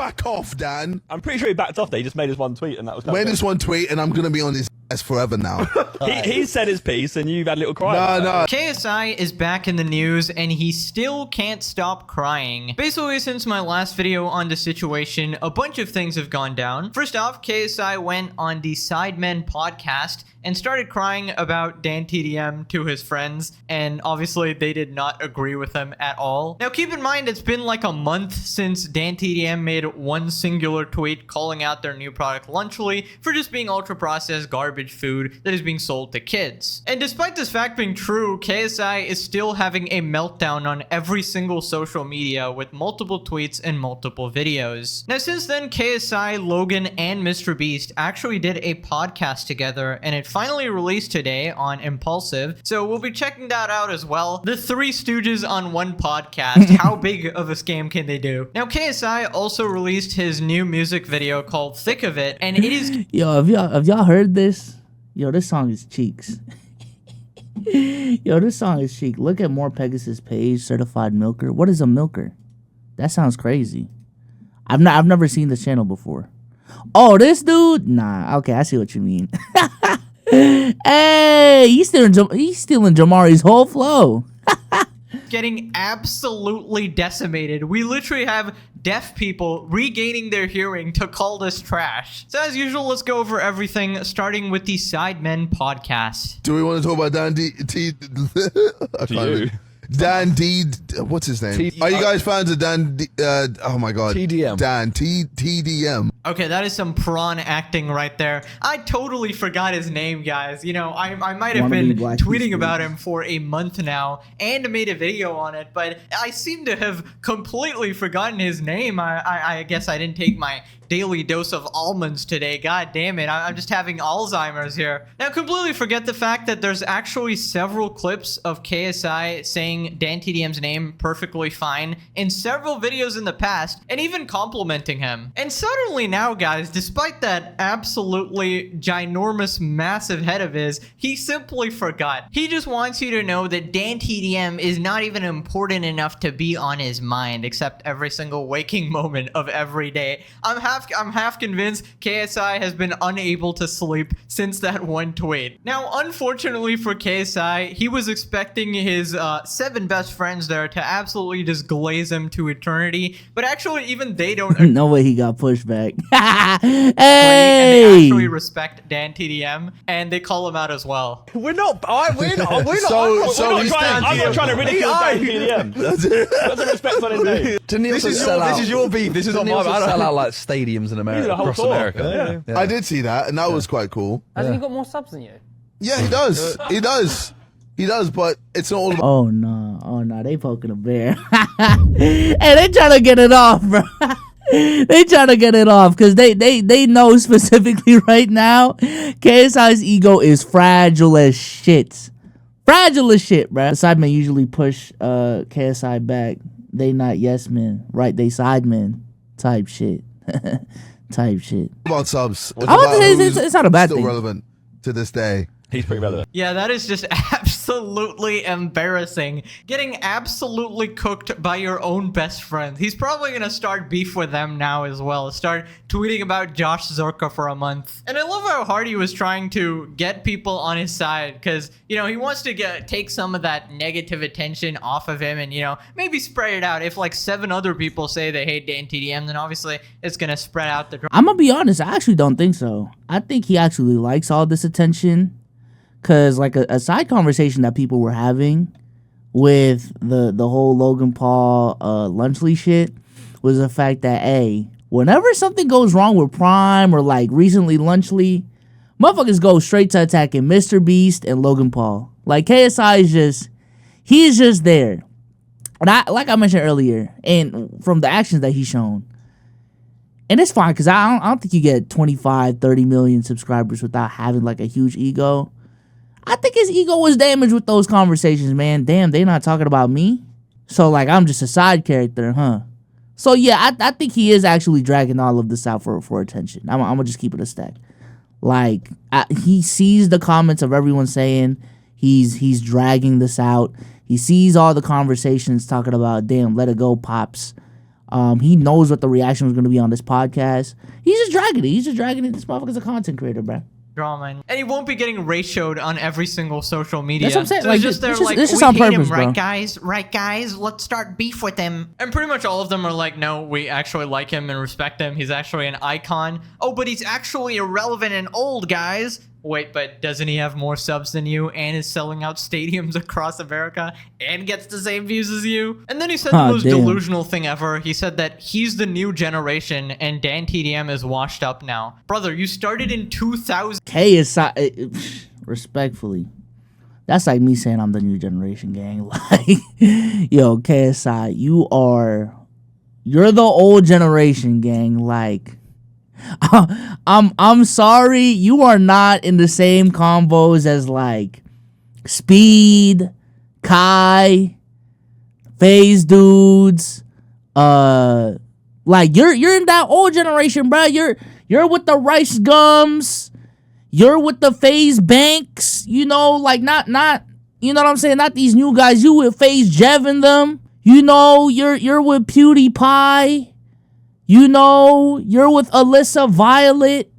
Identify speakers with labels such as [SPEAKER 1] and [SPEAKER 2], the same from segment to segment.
[SPEAKER 1] back off, Dan.
[SPEAKER 2] I'm pretty sure he backed off there. He just made his one tweet and that was
[SPEAKER 1] Made this one tweet and I'm going to be on his ass forever now.
[SPEAKER 2] he said his piece and you've had a little cry.
[SPEAKER 1] No.
[SPEAKER 3] KSI is back in the news and he still can't stop crying. Basically, since my last video on the situation, a bunch of things have gone down. First off, KSI went on the Sidemen podcast and started crying about Dan TDM to his friends, and obviously they did not agree with him at all. Now keep in mind, it's been like a month since Dan TDM made one singular tweet calling out their new product Lunchly for just being ultra processed garbage food that is being sold to kids. And despite this fact being true, KSI is still having a meltdown on every single social media with multiple tweets and multiple videos. Now since then, KSI, Logan, and Mr. Beast actually did a podcast together, and it finally released today on Impulsive, so we'll be checking that out as well. The Three Stooges on one podcast. How big of a scam can they do? Now KSI also released his new music video called Thick of It, and it is
[SPEAKER 4] Yo, have y'all heard this? Yo, this song is cheeks. Yo, this song is cheek. Look at More Pegasus page, certified milker. What is a milker? That sounds crazy. I've never seen this channel before. Oh, this dude? Nah, okay, I see what you mean. Hey, he's stealing Jamari's whole flow.
[SPEAKER 3] getting absolutely decimated. We literally have deaf people regaining their hearing to call this trash. So as usual, let's go over everything, starting with the Sidemen podcast.
[SPEAKER 1] Do we want to talk about Dan D? Dan D. What's his name? Are you guys fans of Dan D? Oh my God.
[SPEAKER 2] TDM.
[SPEAKER 1] Dan TDM.
[SPEAKER 3] Okay, that is some prawn acting right there. I totally forgot his name, guys. You know, I might have been tweeting about him for a month now and made a video on it, but I seem to have completely forgotten his name. I guess I didn't take my daily dose of almonds today. God damn it, I'm just having Alzheimer's here. Now, completely forget the fact that there's actually several clips of KSI saying Dan TDM's name perfectly fine in several videos in the past, and even complimenting him. And suddenly now, guys, despite that absolutely ginormous massive head of his, he simply forgot. He just wants you to know that Dan TDM is not even important enough to be on his mind, except every single waking moment of every day. I'm half convinced KSI has been unable to sleep since that one tweet. Now, unfortunately for KSI, he was expecting his 7 best friends there to absolutely just glaze him to eternity, but actually even they don't
[SPEAKER 4] no way he got pushed back.
[SPEAKER 3] and they actually respect Dan TDM, and they call him out as well.
[SPEAKER 2] We're not. We're not. I'm not trying to ridicule Dan TDM. That's a respect on his name.
[SPEAKER 5] This is your beef. This is not mine. I don't sell out like stadiums in America, across America.
[SPEAKER 1] I did see that, and that was quite cool.
[SPEAKER 6] Hasn't he got more subs than you?
[SPEAKER 1] Yeah, he does. He does, but it's not all about.
[SPEAKER 4] Oh no, they poking a bear. Hey, they trying to get it off, bro. They trying to get it off because they know specifically right now KSI's ego is fragile as shit. Fragile as shit, bro. The Sidemen usually push KSI back. They not yes men, right? They Sidemen type shit. Type shit.
[SPEAKER 1] About subs.
[SPEAKER 4] It's not a bad
[SPEAKER 1] still
[SPEAKER 4] thing.
[SPEAKER 1] Relevant to this day.
[SPEAKER 2] He's pretty relevant.
[SPEAKER 3] Yeah, that is just absolutely embarrassing. Getting absolutely cooked by your own best friends. He's probably going to start beef with them now as well. Start tweeting about Josh Zorka for a month. And I love how hard he was trying to get people on his side because, you know, he wants to take some of that negative attention off of him and, you know, maybe spread it out. If like 7 other people say they hate Dan TDM, then obviously it's going to spread out the...
[SPEAKER 4] I'm going to be honest. I actually don't think so. I think he actually likes all this attention. Because, like, a side conversation that people were having with the whole Logan Paul Lunchly shit was the fact that, hey, whenever something goes wrong with Prime or, like, recently Lunchly, motherfuckers go straight to attacking Mr. Beast and Logan Paul. Like, KSI is just there. And like I mentioned earlier, and from the actions that he's shown, and it's fine, because I don't think you get 25, 30 million subscribers without having, like, a huge ego. I think his ego was damaged with those conversations, man. Damn, they not talking about me. So, like, I'm just a side character, huh? So, yeah, I think he is actually dragging all of this out for attention. I'm going to just keep it a stack. Like, he sees the comments of everyone saying he's dragging this out. He sees all the conversations talking about, damn, let it go, Pops. He knows what the reaction was going to be on this podcast. He's just dragging it. This motherfucker's a content creator, bro.
[SPEAKER 3] Drama, and he won't be getting ratioed on every single social media.
[SPEAKER 4] That's what I'm saying.
[SPEAKER 3] So
[SPEAKER 4] Like,
[SPEAKER 3] just they're like,
[SPEAKER 4] this
[SPEAKER 3] we
[SPEAKER 4] is on
[SPEAKER 3] hate
[SPEAKER 4] purpose,
[SPEAKER 3] him,
[SPEAKER 4] bro.
[SPEAKER 3] right, guys? Let's start beef with him. And pretty much all of them are like, no, we actually like him and respect him. He's actually an icon. Oh, but he's actually irrelevant and old, guys. Wait, but doesn't he have more subs than you and is selling out stadiums across America and gets the same views as you? And then he said the most delusional thing ever. He said that he's the new generation and Dan TDM is washed up now. Brother, you started in 2000.
[SPEAKER 4] KSI, respectfully, that's like me saying I'm the new generation, gang. Like, yo, KSI, you're the old generation, gang. Like, I'm sorry, you are not in the same combos as like Speed, Kai, FaZe dudes. Like you're in that old generation, bro. You're with the Rice Gums. You're with the FaZe Banks. You know, like not you know what I'm saying? Not these new guys. You with FaZe Jev and them. You know, you're with PewDiePie. You know, you're with Alyssa Violet.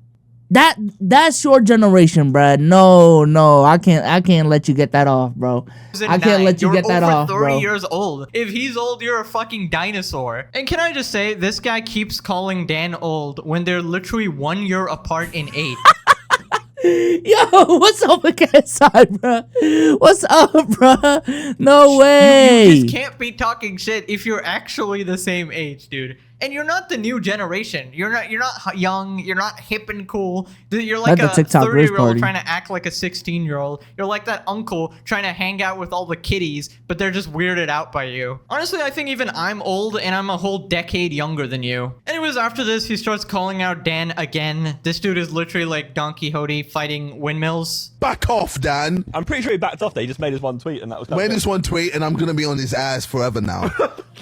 [SPEAKER 4] That's your generation, bruh. No, I can't let you get that off, bro. I can't let you get that off, bro.
[SPEAKER 3] You're over 30 years old. If he's old, you're a fucking dinosaur. And can I just say, this guy keeps calling Dan old when they're literally 1 year apart in age.
[SPEAKER 4] Yo, what's up with KSI, bro? What's up, bro? No way.
[SPEAKER 3] You just can't be talking shit if you're actually the same age, dude. And you're not the new generation. You're not young. You're not hip and cool. You're like a 30-year-old trying to act like a 16-year-old. You're like that uncle trying to hang out with all the kiddies, but they're just weirded out by you. Honestly, I think even I'm old and I'm a whole decade younger than you. Anyways, after this, he starts calling out Dan again. This dude is literally like Don Quixote fighting windmills.
[SPEAKER 1] Back off, Dan.
[SPEAKER 2] I'm pretty sure he backed off there. He just made his one tweet and that was
[SPEAKER 1] made his one tweet and I'm going to be on his ass forever now.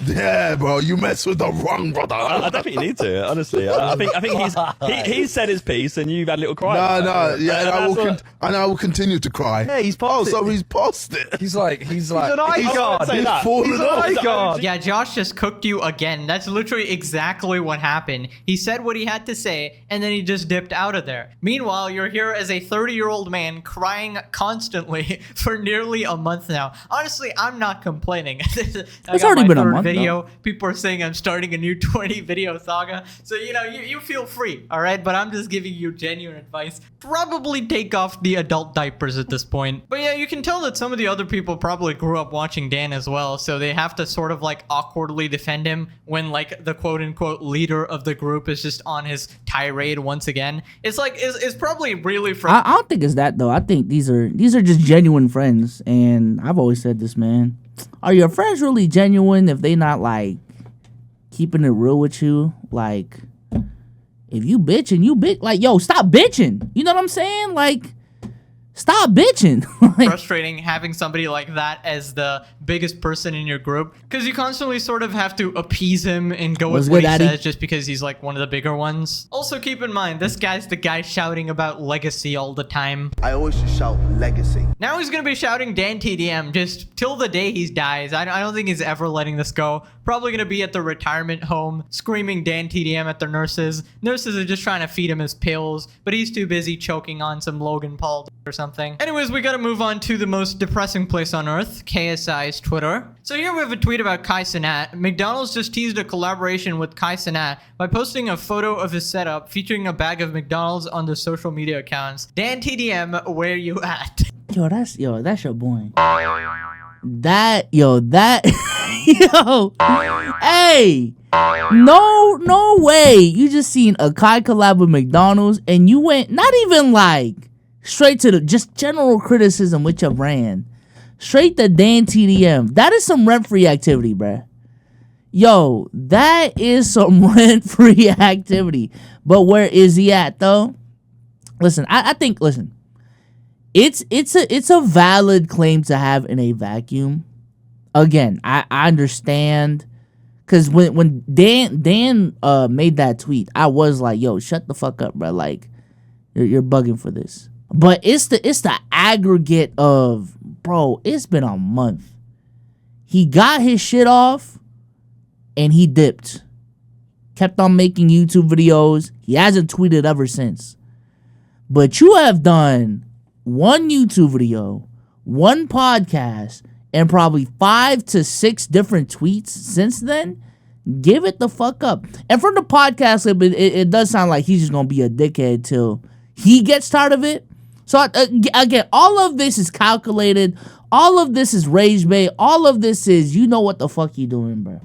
[SPEAKER 1] Yeah, bro, you mess with the wrong brother.
[SPEAKER 2] I don't think you need to, honestly. I think he's said his piece and you've had a little cry.
[SPEAKER 1] No, yeah, and I will continue to cry.
[SPEAKER 5] Yeah, he's paused it.
[SPEAKER 1] So he's paused it.
[SPEAKER 5] He's like
[SPEAKER 2] he's an icon.
[SPEAKER 1] He's fallen off.
[SPEAKER 3] Yeah, Josh just cooked you again. That's literally exactly what happened. He said what he had to say, and then he just dipped out of there. Meanwhile, you're here as a 30-year-old man crying constantly for nearly a month now. Honestly, I'm not complaining.
[SPEAKER 4] It's already been a month.
[SPEAKER 3] Video. People are saying I'm starting a new 20 video saga. So, you know, you feel free, all right? But I'm just giving you genuine advice. Probably take off the adult diapers at this point. But yeah, you can tell that some of the other people probably grew up watching Dan as well. So they have to sort of like awkwardly defend him when like the quote unquote leader of the group is just on his tirade once again. It's like, it's probably really
[SPEAKER 4] I don't think it's that though. I think these are just genuine friends. And I've always said this, man. Are your friends really genuine if they not like keeping it real with you? Like, if you bitch, like, yo, stop bitching. You know what I'm saying? Like, stop bitching.
[SPEAKER 3] Frustrating having somebody like that as the biggest person in your group, because you constantly sort of have to appease him and go with what he says just because he's like one of the bigger ones. Also, keep in mind, this guy's the guy shouting about legacy all the time.
[SPEAKER 6] I always just shout legacy.
[SPEAKER 3] Now he's gonna be shouting Dan TDM just till the day he dies. I don't think he's ever letting this go. Probably gonna be at the retirement home screaming Dan TDM at the nurses. Nurses are just trying to feed him his pills, but he's too busy choking on some Logan Paul or something. Anyways, we gotta move on to the most depressing place on earth, KSI's Twitter. So here we have a tweet about Kai Cenat. McDonald's just teased a collaboration with Kai Cenat by posting a photo of his setup featuring a bag of McDonald's on their social media accounts. Dan TDM, where you at? Yo, that's your boy. Hey, no way. You just seen a Kai collab with McDonald's and you went not even like straight to the just general criticism with your brand. Straight to Dan TDM. That is some rent-free activity, bruh. Yo, that is some rent-free activity. But where is he at, though? Listen, I think, it's a valid claim to have in a vacuum. Again, I understand. Because when Dan made that tweet, I was like, yo, shut the fuck up, bruh. Like, you're bugging for this. But it's the aggregate of, bro, it's been a month. He got his shit off and he dipped.
[SPEAKER 4] kept on making YouTube videos. He hasn't tweeted ever since. But you have done one YouTube video, one podcast, and probably 5 to 6 different tweets since then. Give it the fuck up. And from the podcast, it does sound like he's just going to be a dickhead till he gets tired of it. So, again, all of this is calculated. All of this is rage bait. All of this is, you know what the fuck you doing, bro.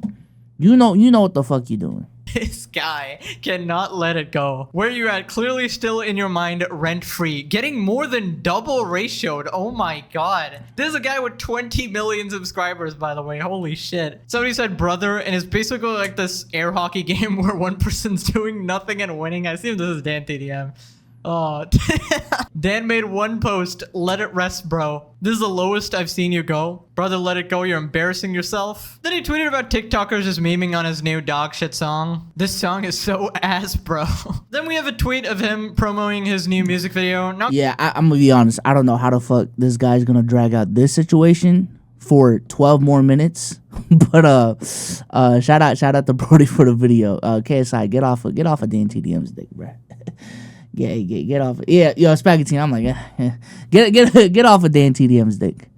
[SPEAKER 4] You know what the fuck you doing.
[SPEAKER 3] This guy cannot let it go. Where you at? Clearly still in your mind, rent-free. Getting more than double ratioed. Oh my god. This is a guy with 20 million subscribers, by the way. Holy shit. Somebody said brother, and it's basically like this air hockey game where one person's doing nothing and winning. I assume this is Dan TDM. Oh, Dan made one post. Let it rest, bro. This is the lowest I've seen you go. Brother, let it go. You're embarrassing yourself. Then he tweeted about TikTokers just memeing on his new dog shit song. This song is so ass, bro. Then we have a tweet of him promoting his new music video.
[SPEAKER 4] Yeah, I'm gonna be honest. I don't know how the fuck this guy's gonna drag out this situation for 12 more minutes. But shout out to Brody for the video. KSI, get off of Dan TDM's dick, bro. Yeah, get off. Yeah, yo, Spaghetti. I'm like, get off of Dan TDM's dick.